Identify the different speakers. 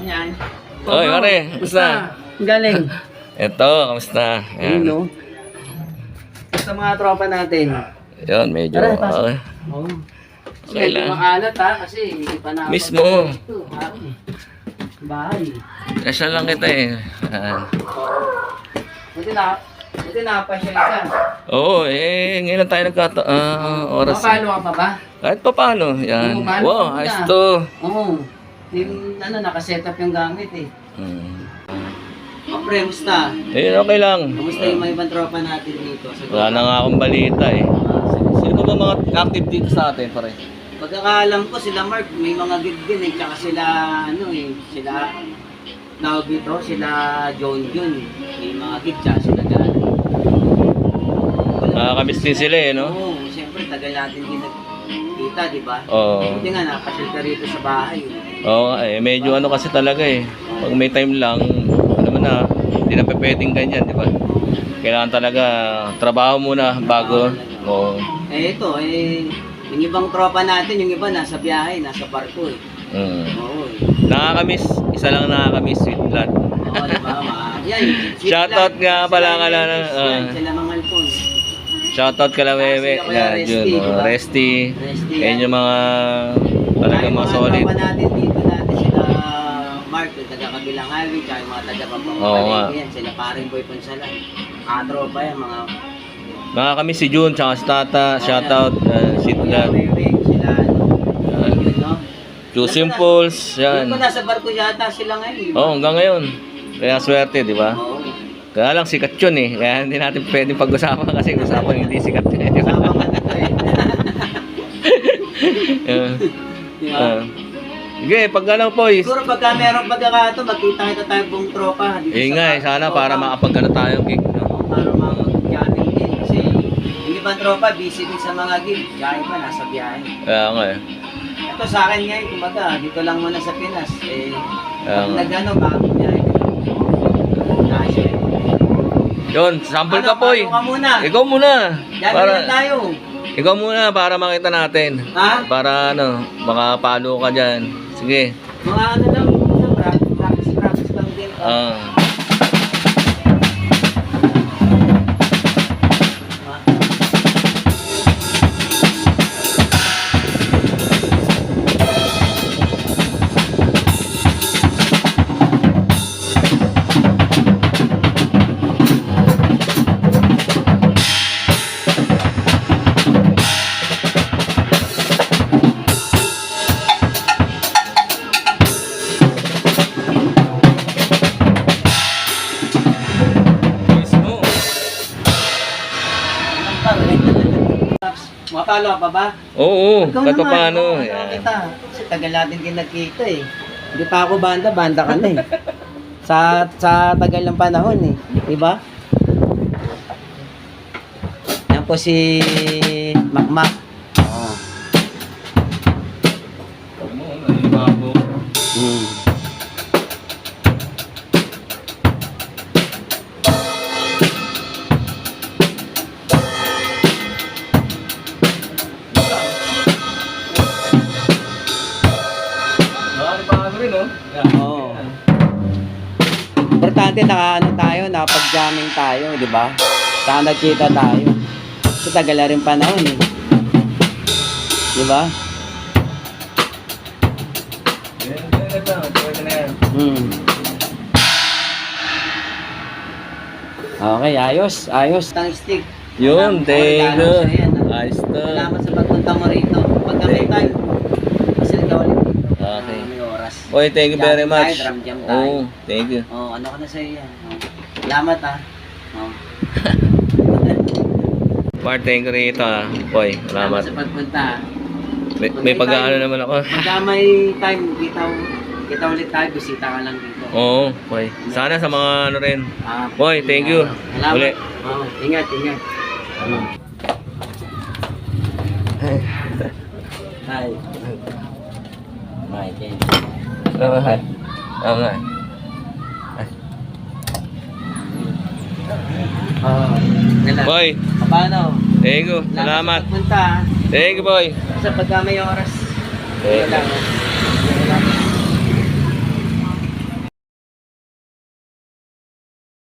Speaker 1: Yan.
Speaker 2: Oy, pare, kamusta?
Speaker 1: Galing.
Speaker 2: Ito, kamusta?
Speaker 1: Ayun,
Speaker 2: Yan.
Speaker 1: no? Sa mga tropa natin.
Speaker 2: Yan, medyo.
Speaker 1: Tara, pasok.
Speaker 2: Okay.
Speaker 1: Oo.
Speaker 2: Okay lang.
Speaker 1: Makalat ha, kasi hindi pa na
Speaker 2: Mismo.
Speaker 1: Bahay.
Speaker 2: Kasya lang kita eh.
Speaker 1: Buti napasyal ka.
Speaker 2: Oo, ngayon lang tayo oras.
Speaker 1: Mapalo ka pa ba?
Speaker 2: Kahit pa paano. Yan.
Speaker 1: Oo, paano
Speaker 2: Wow,
Speaker 1: ka
Speaker 2: ayos
Speaker 1: muna?
Speaker 2: to.
Speaker 1: Oo. Yung nakaset up yung gamit eh. Pre, musta?
Speaker 2: Okay lang.
Speaker 1: Kamusta yung mga ibang tropa natin dito?
Speaker 2: Wala na nga akong balita eh. Sino ba mga active dito sa atin, pare?
Speaker 1: Pagkakaalam ko sila Mark, may mga gig din eh. Tsaka sila, sila, tawag dito, sila John Jun. May mga gig, tsaka sila dyan.
Speaker 2: Nakakamiss din sila eh, no?
Speaker 1: Oo, siyempre, tagal natin din nagkita, di ba?
Speaker 2: Oo.
Speaker 1: Buti nga, napasyal ka rito sa bahay.
Speaker 2: Oo nga eh, medyo ano kasi talaga eh. Pag may time lang, ano mo na, hindi na pwedeng ganyan, di ba? Kailangan talaga trabaho muna bago. Oo.
Speaker 1: Ito, yung ibang tropa natin, yung iba nasa biyahe, nasa barko eh. Oo eh.
Speaker 2: Nakakamiss, isa lang nakakamiss, Sweet Blood.
Speaker 1: Oo, di ba? Yan, Sweet
Speaker 2: Shoutout
Speaker 1: Blood.
Speaker 2: nga pala ka
Speaker 1: Sila
Speaker 2: na.
Speaker 1: Yan, sila mga Alphonse.
Speaker 2: Shoutout ka lang, Wewe.
Speaker 1: Sila Kuya
Speaker 2: Yan,
Speaker 1: Resty,
Speaker 2: yun.
Speaker 1: diba?
Speaker 2: Resty.
Speaker 1: Resty,
Speaker 2: Yan
Speaker 1: yan.
Speaker 2: yung mga talaga mga solid.
Speaker 1: Yung mga tropa natin dito natin, sila Mark, yung taga-kabilang highway, tsaka yung mga
Speaker 2: Oo nga.
Speaker 1: taga-pampalengke yan, sila paring boy Ponsalan. Tropa yan, mga
Speaker 2: Nakakamiss si June, tsaka si Tata. Shoutout, Sweet Blood.
Speaker 1: sila, yun, no?
Speaker 2: Two Simples.
Speaker 1: Yan.
Speaker 2: Yan.
Speaker 1: Nasa barko yata sila ngayon, di ba?
Speaker 2: Oo, hanggang ngayon. Kaya swerte, di ba?
Speaker 1: Oo.
Speaker 2: Kaya lang sikat yun eh. Kaya hindi natin pwedeng pag-usapan kasi usapan hindi sikat yun eh. Di ba?
Speaker 1: Kasama ka dito eh. Di ba?
Speaker 2: Sige, pag ano po is.
Speaker 1: Siguro pagka merong pagkakato, magkita tayo buong tropa. Dito
Speaker 2: Nga eh, sana para makapag-ano tayo gig. No?
Speaker 1: Para makapag-jamming din. Kasi yung ibang tropa, busy din sa mga gig. Kaya pa, nasa biyahe.
Speaker 2: Kaya nga eh.
Speaker 1: Ito sa akin ngayon, kumaga, dito lang muna sa Pinas. Pag
Speaker 2: nga.
Speaker 1: nag-ano, bago biyahe ko. Nasa
Speaker 2: Yun, sample ka po eh.
Speaker 1: Ka muna.
Speaker 2: Ikaw muna.
Speaker 1: Jamming lang tayo.
Speaker 2: Ikaw muna para makita natin.
Speaker 1: Ha?
Speaker 2: Para ano, makapalo ka dyan. Sige.
Speaker 1: Mga ano lang, practice lang din. Mapalo ka pa ba?
Speaker 2: Oo,
Speaker 1: Ikaw
Speaker 2: kahit pa
Speaker 1: naman,
Speaker 2: paano.
Speaker 1: ano
Speaker 2: Yan.
Speaker 1: kita. Kasi tagal natin din nagkita eh. Hindi pa ako banda ka na eh. Sa tagal ng panahon eh. Diba? Yan po si Makmak. Oo. Oo. Importante nakaano tayo, nakapag-jamming tayo, di ba? Saka nagkita tayo. Kasi tagal na rin panahon eh. Di ba? Okay, ayos. Ayos. Tang stick.
Speaker 2: Yun, thank you.
Speaker 1: Ayan.
Speaker 2: Ayos to.
Speaker 1: Salamat sa pagpunta mo rito. Pagka may time, kasi ka ulit.
Speaker 2: Okay.
Speaker 1: May oras.
Speaker 2: Oy, thank you very
Speaker 1: Jamming
Speaker 2: much.
Speaker 1: tayo, drum jam tayo.
Speaker 2: Oo, thank you.
Speaker 1: Ano ka na sa'yo yan. Salamat ah.
Speaker 2: Mark, thank you rito ah. Boy,
Speaker 1: Salamat
Speaker 2: salamat.
Speaker 1: sa pagpunta.
Speaker 2: May pag-aano naman ako.
Speaker 1: Pagka may time, kita ulit tayo, bisita ka lang dito.
Speaker 2: Oo, boy. Sana sa mga ano rin. Boy, thank you.
Speaker 1: Salamat.
Speaker 2: Uli.
Speaker 1: Ingat, ingat. Hi. Michael.
Speaker 2: Hi. Oo nga. Boy,
Speaker 1: Paano?
Speaker 2: thank you. Salamat.
Speaker 1: Sa pagpunta.
Speaker 2: Thank you, boy.
Speaker 1: Sa pagka may oras.
Speaker 2: Thank you.
Speaker 1: Wala.